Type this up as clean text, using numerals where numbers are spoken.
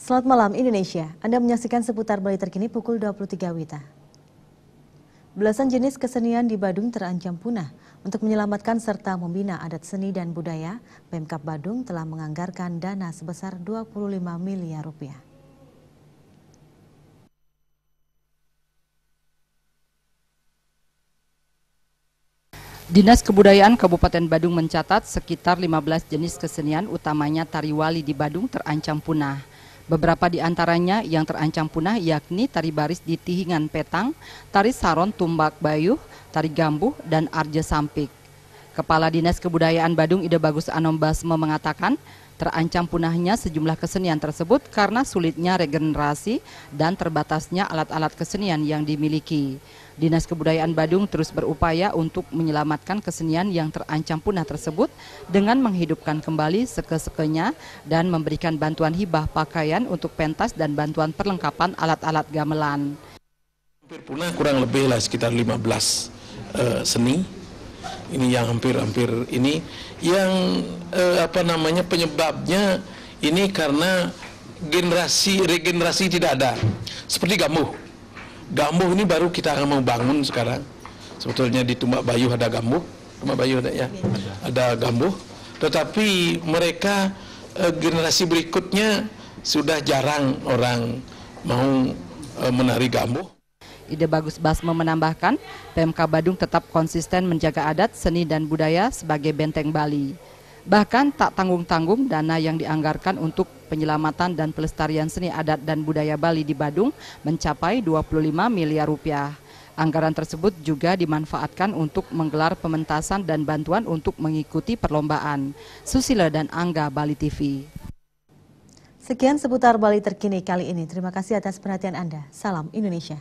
Selamat malam Indonesia, Anda menyaksikan seputar Bali terkini pukul 23 WITA. Belasan jenis kesenian di Badung terancam punah. Untuk menyelamatkan serta membina adat seni dan budaya, Pemkab Badung telah menganggarkan dana sebesar 25 miliar rupiah. Dinas Kebudayaan Kabupaten Badung mencatat sekitar 15 jenis kesenian utamanya tari wali di Badung terancam punah. Beberapa di antaranya yang terancam punah yakni tari baris di Tihingan Petang, tari saron tumbak bayuh, tari gambuh, dan arja sampik. Kepala Dinas Kebudayaan Badung Ida Bagus Anom Basme mengatakan terancam punahnya sejumlah kesenian tersebut karena sulitnya regenerasi dan terbatasnya alat-alat kesenian yang dimiliki. Dinas Kebudayaan Badung terus berupaya untuk menyelamatkan kesenian yang terancam punah tersebut dengan menghidupkan kembali seke-sekenya dan memberikan bantuan hibah pakaian untuk pentas dan bantuan perlengkapan alat-alat gamelan. Hampir punah kurang lebih lah sekitar 15 seni. Ini yang hampir ini yang penyebabnya ini karena regenerasi tidak ada. Seperti gambuh. Gambuh ini baru kita akan membangun sekarang. Sebetulnya di Tumbak Bayuh ada gambuh, Tumbak Bayuh ada ya, ada gambuh. Tetapi mereka generasi berikutnya sudah jarang orang mau menari gambuh. Ide Bagus Basme menambahkan, PMK Badung tetap konsisten menjaga adat, seni dan budaya sebagai benteng Bali. Bahkan tak tanggung-tanggung dana yang dianggarkan untuk penyelamatan dan pelestarian seni adat dan budaya Bali di Badung mencapai 25 miliar rupiah. Anggaran tersebut juga dimanfaatkan untuk menggelar pementasan dan bantuan untuk mengikuti perlombaan. Susila dan Angga, Bali TV. Sekian seputar Bali terkini kali ini. Terima kasih atas perhatian Anda. Salam Indonesia.